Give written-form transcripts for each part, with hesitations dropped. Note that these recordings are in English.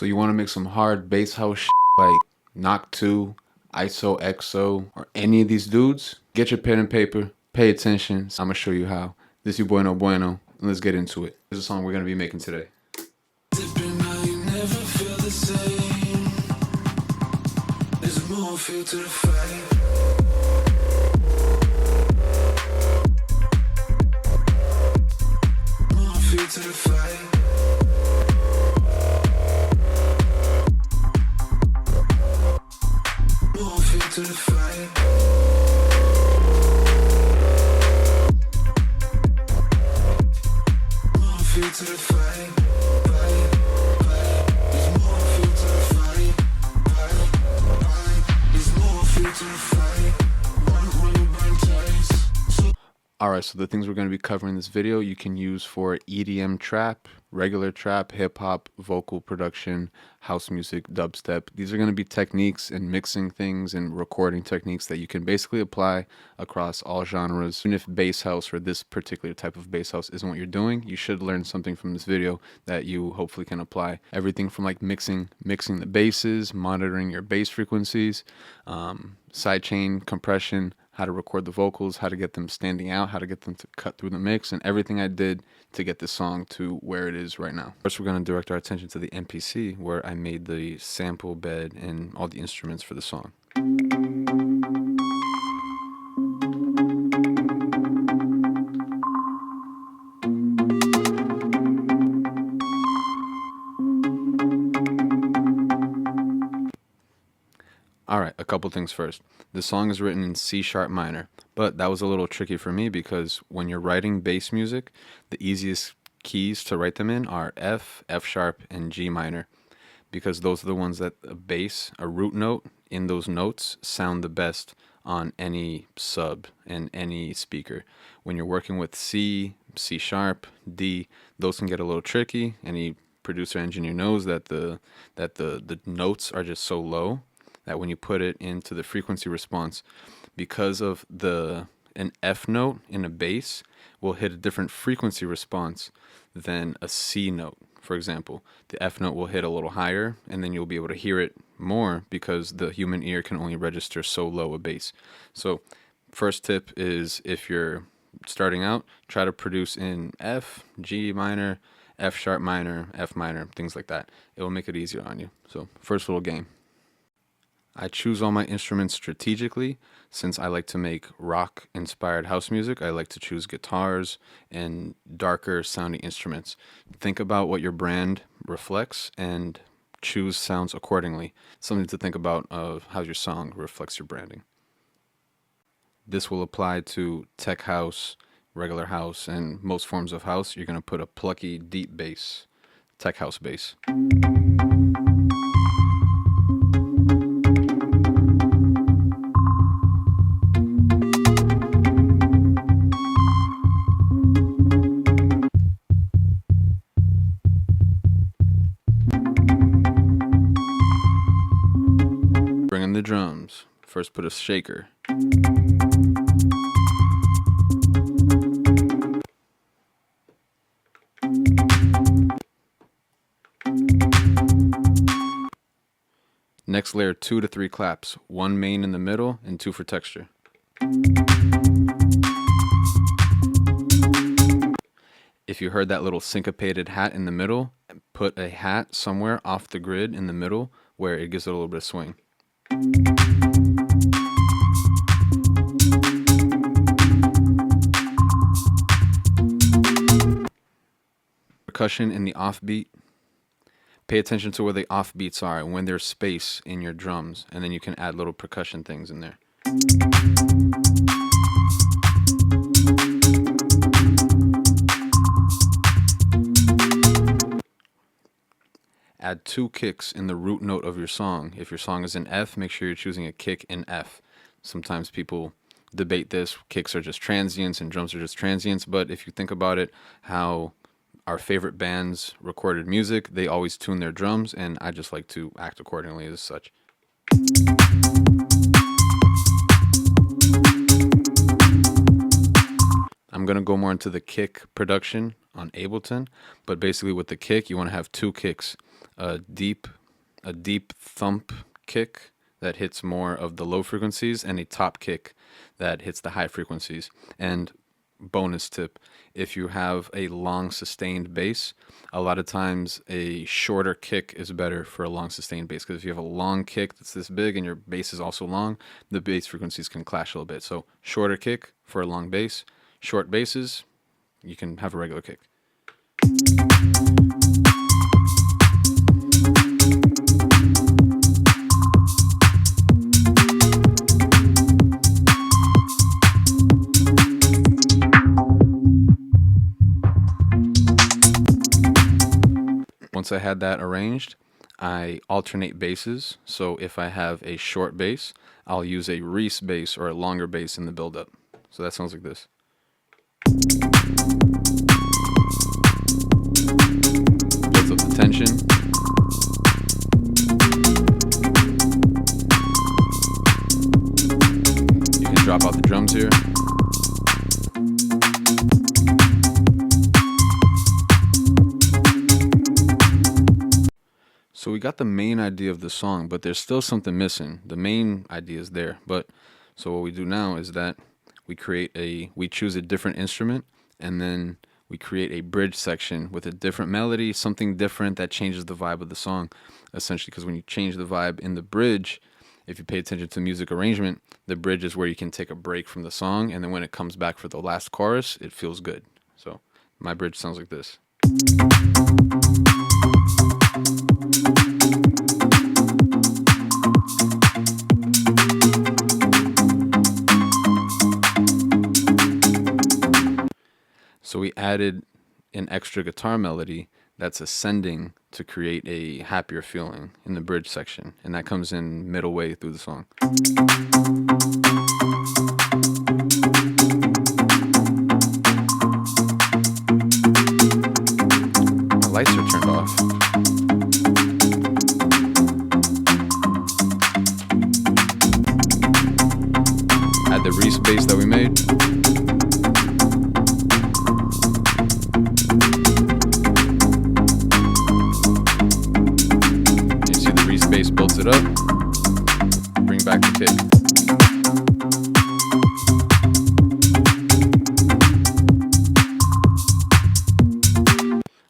So you want to make some hard bass house shit like Knock 2, ISOxo, or any of these dudes? Get your pen and paper, pay attention. I'm going to show you how. This is your boy NoBueno, and let's get into it. This is a song we're going to be making today. More feel to the fight. More feel to the fight. More feel to the fight. More feel to the fight. Alright, so the things we're going to be covering in this video you can use for EDM trap, regular trap, hip-hop, vocal production, house music, dubstep. These are going to be techniques and mixing things and recording techniques that you can basically apply across all genres. Even if bass house or this particular type of bass house isn't what you're doing, you should learn something from this video that you hopefully can apply. Everything from like mixing the basses, monitoring your bass frequencies, sidechain compression, how to record the vocals, how to get them standing out, how to get them to cut through the mix, and everything I did to get this song to where it is right now. First, we're going to direct our attention to the MPC, where I made the sample bed and all the instruments for the song. Alright, a couple things first. The song is written in C# minor, but that was a little tricky for me because when you're writing bass music, the easiest keys to write them in are F, F#, and G minor, because those are the ones that a bass, a root note in those notes, sound the best on any sub and any speaker. When you're working with C, C#, D, those can get a little tricky. Any producer engineer knows that the notes are just so low that when you put it into the frequency response, because of an F note in a bass will hit a different frequency response than a C note. For example, the F note will hit a little higher, and then you'll be able to hear it more because the human ear can only register so low a bass. So first tip is, if you're starting out, try to produce in F, G minor, F# minor, F minor, things like that. It will make it easier on you. So first little game. I choose all my instruments strategically. Since I like to make rock-inspired house music, I like to choose guitars and darker sounding instruments. Think about what your brand reflects and choose sounds accordingly. Something to think about of how your song reflects your branding. This will apply to tech house, regular house, and most forms of house. You're going to put a plucky, deep bass, tech house bass. Bring in the drums. First put a shaker. Next layer 2 to 3 claps, 1 main in the middle and 2 for texture. If you heard that little syncopated hat in the middle, put a hat somewhere off the grid in the middle where it gives it a little bit of swing. Percussion in the offbeat. Pay attention to where the offbeats are and when there's space in your drums, and then you can add little percussion things in there. Add 2 kicks in the root note of your song. If your song is in F, make sure you're choosing a kick in F. Sometimes people debate this. Kicks are just transients and drums are just transients, but if you think about it, how our favorite bands recorded music, they always tune their drums, and I just like to act accordingly as such. I'm going to go more into the kick production on Ableton. But basically, with the kick, you want to have two kicks: a deep, a deep thump kick that hits more of the low frequencies, and a top kick that hits the high frequencies. And bonus tip, if you have a long sustained bass, a lot of times a shorter kick is better for a long sustained bass, because if you have a long kick that's this big and your bass is also long, the bass frequencies can clash a little bit. So shorter kick for a long bass, short basses, you can have a regular kick. Once I had that arranged, I alternate basses. So if I have a short bass, I'll use a Reese bass or a longer bass in the build-up. So that sounds like this. Builds up the tension. You can drop out the drums here. So we got the main idea of the song, but there's still something missing. The main idea is there, but so what we do now is that we choose a different instrument, and then we create a bridge section with a different melody, something different that changes the vibe of the song, essentially, because when you change the vibe in the bridge, if you pay attention to music arrangement, the bridge is where you can take a break from the song, and then when it comes back for the last chorus, it feels good. So my bridge sounds like this. So we added an extra guitar melody that's ascending to create a happier feeling in the bridge section, and that comes in middle way through the song. My lights are turned off. Add the Reese bass that we made. Bass builds it up, bring back the kick.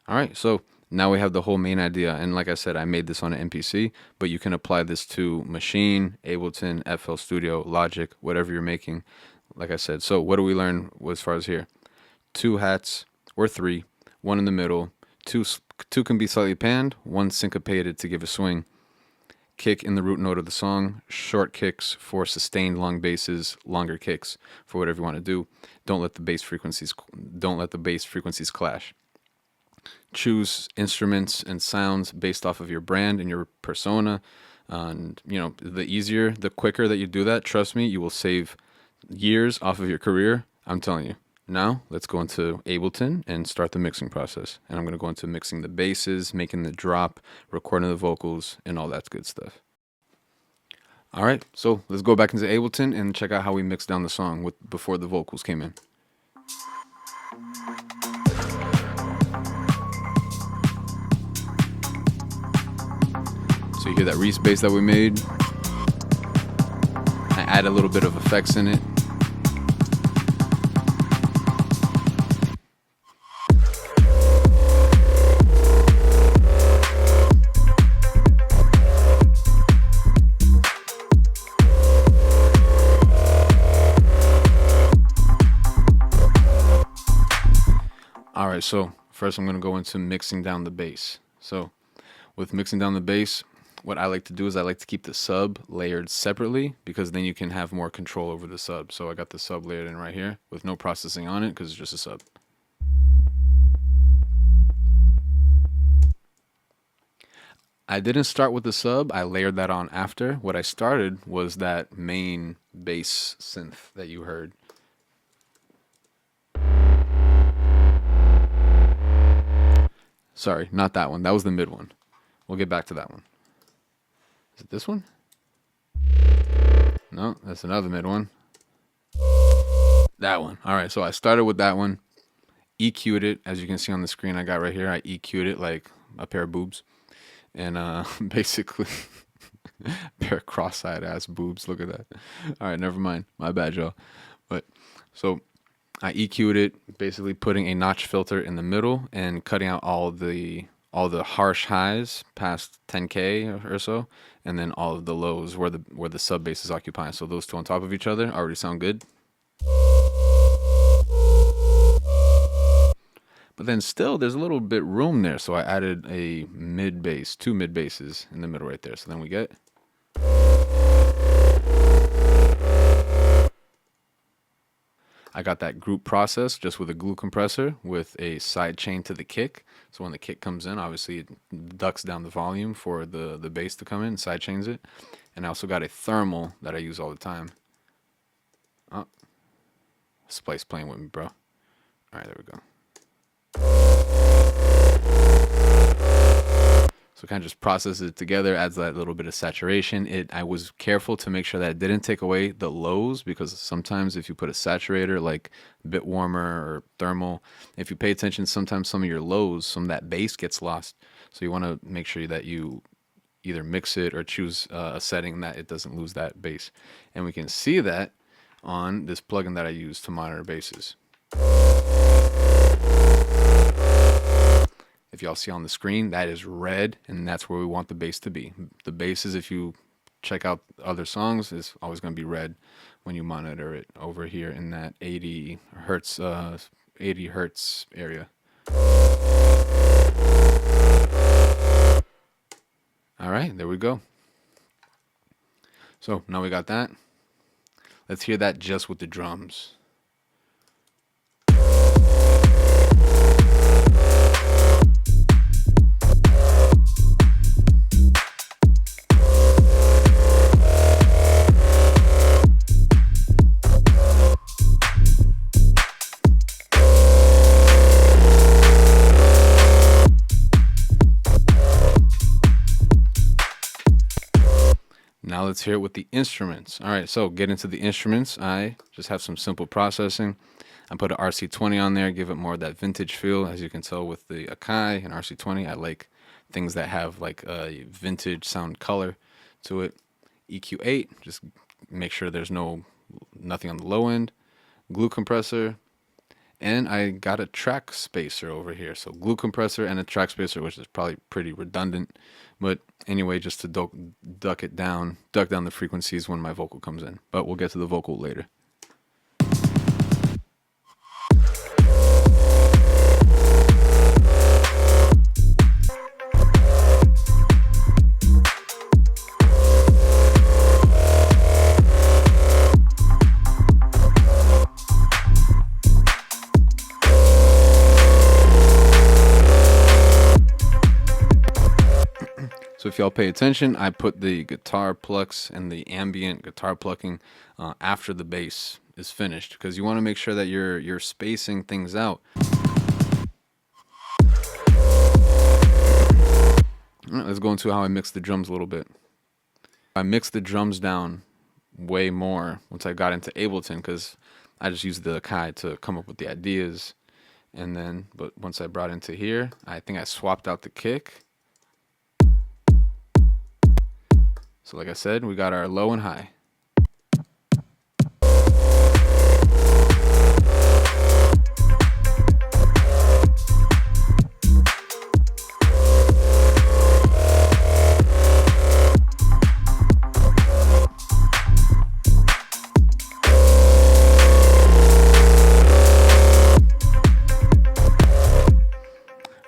Alright, so now we have the whole main idea, and like I said, I made this on an MPC, but you can apply this to Machine, Ableton, FL Studio, Logic, whatever you're making, like I said. So what do we learn as far as here? 2 hats, or 3, 1 in the middle, two can be slightly panned, 1 syncopated to give a swing. Kick in the root note of the song, short kicks for sustained long basses, longer kicks for whatever you want to do. Don't let the bass frequencies clash. Choose instruments and sounds based off of your brand and your persona. And the quicker that you do that, trust me, you will save years off of your career. I'm telling you. Now, let's go into Ableton and start the mixing process. And I'm going to go into mixing the basses, making the drop, recording the vocals, and all that good stuff. All right, so let's go back into Ableton and check out how we mixed down the song before the vocals came in. So you hear that Reese bass that we made. I add a little bit of effects in it. Alright, so first I'm going to go into mixing down the bass. So with mixing down the bass, what I like to do is I like to keep the sub layered separately, because then you can have more control over the sub. So I got the sub layered in right here with no processing on it, because it's just a sub. I didn't start with the sub, I layered that on after. What I started was that main bass synth that you heard. Sorry, not that one. That was the mid one. We'll get back to that one. Is it this one? No, that's another mid one. That one. All right, so I started with that one. EQ'd it, as you can see on the screen I got right here. I EQ'd it like a pair of boobs. And basically, pair of cross-eyed ass boobs. Look at that. All right, never mind. My bad, y'all. But so I EQ'd it, basically putting a notch filter in the middle and cutting out all the harsh highs past 10K or so, and then all of the lows where the sub bass is occupying. So those two on top of each other already sound good. But then still there's a little bit room there, so I added a mid bass, 2 mid basses in the middle right there. So then we get I got that group process just with a glue compressor with a side chain to the kick. So when the kick comes in, obviously it ducks down the volume for the bass to come in, side chains it. And I also got a thermal that I use all the time. Oh, Splice playing with me, bro. All right, there we go. So kind of just processes it together, adds that little bit of saturation. I was careful to make sure that it didn't take away the lows, because sometimes if you put a saturator like a bit warmer or thermal, if you pay attention, sometimes some of your lows, some of that bass gets lost. So you want to make sure that you either mix it or choose a setting that it doesn't lose that bass. And we can see that on this plugin that I use to monitor basses. If y'all see on the screen, that is red, and that's where we want the bass to be. The basses, if you check out other songs, is always going to be red when you monitor it over here in that 80 hertz area. All right, there we go. So now we got that. Let's hear that just with the drums. Now let's hear it with the instruments. All right, so get into the instruments. I just have some simple processing. I put an RC20 on there, give it more of that vintage feel. As you can tell with the Akai and RC20, I like things that have like a vintage sound color to it. EQ8, just make sure there's nothing on the low end. Glue compressor, and I got a track spacer over here. So glue compressor and a track spacer, which is probably pretty redundant. But anyway, just to duck down the frequencies when my vocal comes in. But we'll get to the vocal later. So if y'all pay attention, I put the guitar plucks and the ambient guitar plucking after the bass is finished, because you want to make sure that you're spacing things out. All right, let's go into how I mix the drums a little bit. I mixed the drums down way more once I got into Ableton, because I just used the Akai to come up with the ideas. And then, but once I brought into here, I think I swapped out the kick. So like I said, we got our low and high.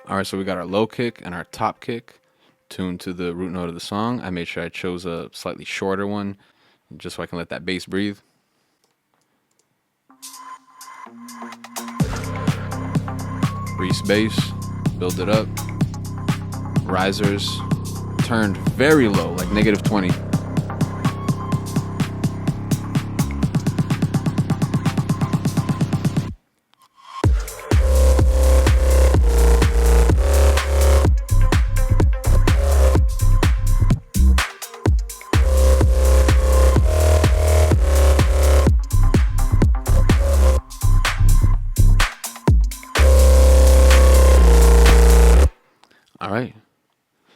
All right, so we got our low kick and our top kick tuned to the root note of the song. I made sure I chose a slightly shorter one just so I can let that bass breathe. Breeze bass, build it up. Risers turned very low, like -20.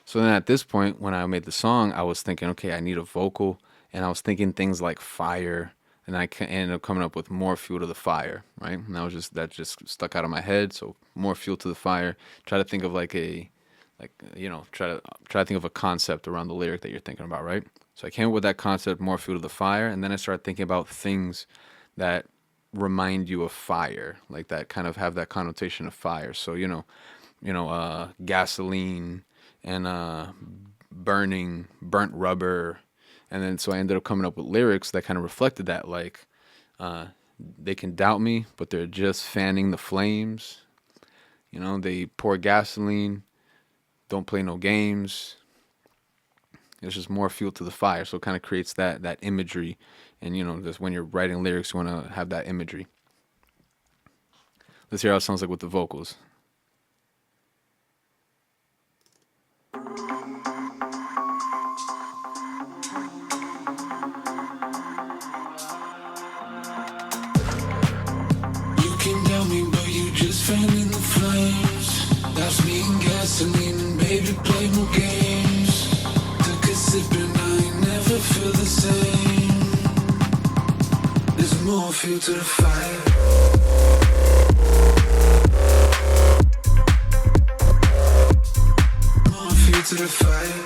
So then at this point, when I made the song, I was thinking, okay, I need a vocal, and I was thinking things like fire, and ended up coming up with more fuel to the fire, right? And that just stuck out of my head. So more fuel to the fire. Try to think of try to think of a concept around the lyric that you're thinking about, right? So I came up with that concept, more fuel to the fire, and then I started thinking about things that remind you of fire, like that kind of have that connotation of fire. So gasoline and burnt rubber, and then so I ended up coming up with lyrics that kind of reflected that, like they can doubt me, but they're just fanning the flames. They pour gasoline, don't play no games. It's just more fuel to the fire, so it kind of creates that imagery, and just when you're writing lyrics, you want to have that imagery. Let's hear how it sounds like with the vocals. Fanning the flames, that's me and gasoline, baby, play more games. Took a sip and I ain't never feel the same. There's more fuel to the fire. More fuel to the fire.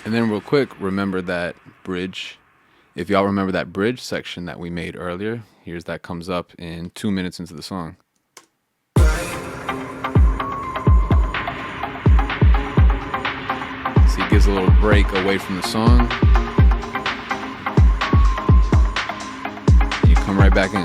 And then real quick, remember that bridge. If y'all remember that bridge section that we made earlier, here's that comes up in 2 minutes into the song. So he gives a little break away from the song. And you come right back in.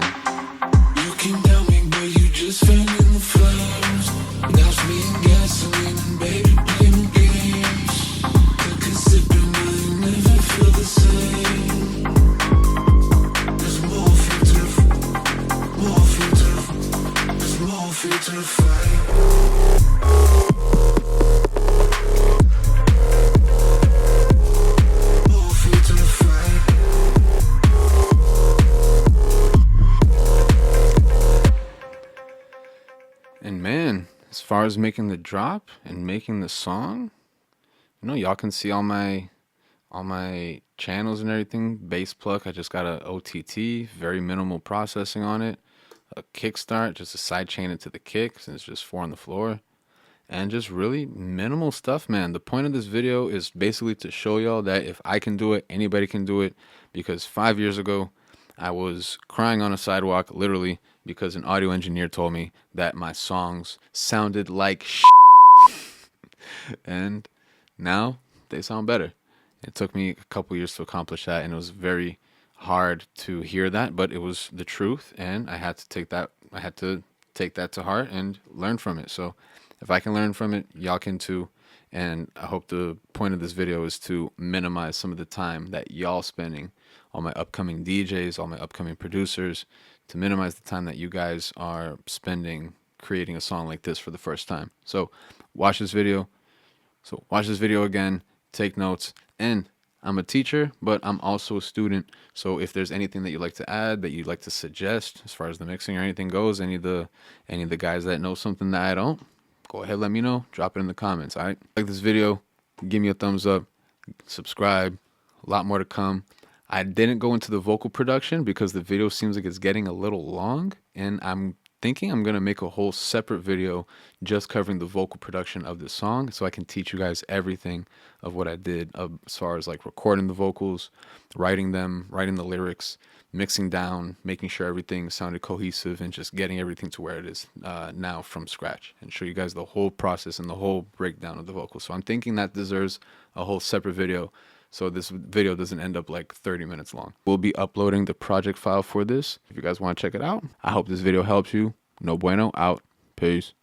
You can tell me, but you just fan in the flames. That's me and gasoline, baby, play no games. Took a sip and I ain't never feel the same. To the fire. More fuel to the fire. And man, as far as making the drop and making the song, y'all can see all my channels and everything. Bass pluck, I just got a OTT, very minimal processing on it. A kickstart, just a side chain into the kick since it's just 4 on the floor, and just really minimal stuff, man. The point of this video is basically to show y'all that if I can do it, anybody can do it, because 5 years ago I was crying on a sidewalk literally because an audio engineer told me that my songs sounded like and now they sound better. It took me a couple years to accomplish that, and it was very hard to hear that, but it was the truth, and I had to take that to heart and learn from it. So if I can learn from it, y'all can too. And I hope the point of this video is to minimize some of the time that y'all spending, all my upcoming DJs, all my upcoming producers, to minimize the time that you guys are spending creating a song like this for the first time. So watch this video again, take notes, and I'm a teacher, but I'm also a student. So if there's anything that you'd like to add, that you'd like to suggest as far as the mixing or anything goes, any of the guys that know something that I don't, go ahead, let me know. Drop it in the comments, all right? Like this video, give me a thumbs up, subscribe. A lot more to come. I didn't go into the vocal production because the video seems like it's getting a little long, and I'm thinking I'm going to make a whole separate video just covering the vocal production of this song, so I can teach you guys everything of what I did as far as like recording the vocals, writing them, writing the lyrics, mixing down, making sure everything sounded cohesive, and just getting everything to where it is now from scratch, and show you guys the whole process and the whole breakdown of the vocals. So I'm thinking that deserves a whole separate video, so this video doesn't end up like 30 minutes long. We'll be uploading the project file for this if you guys want to check it out. I hope this video helps you. NoBueno out. Peace.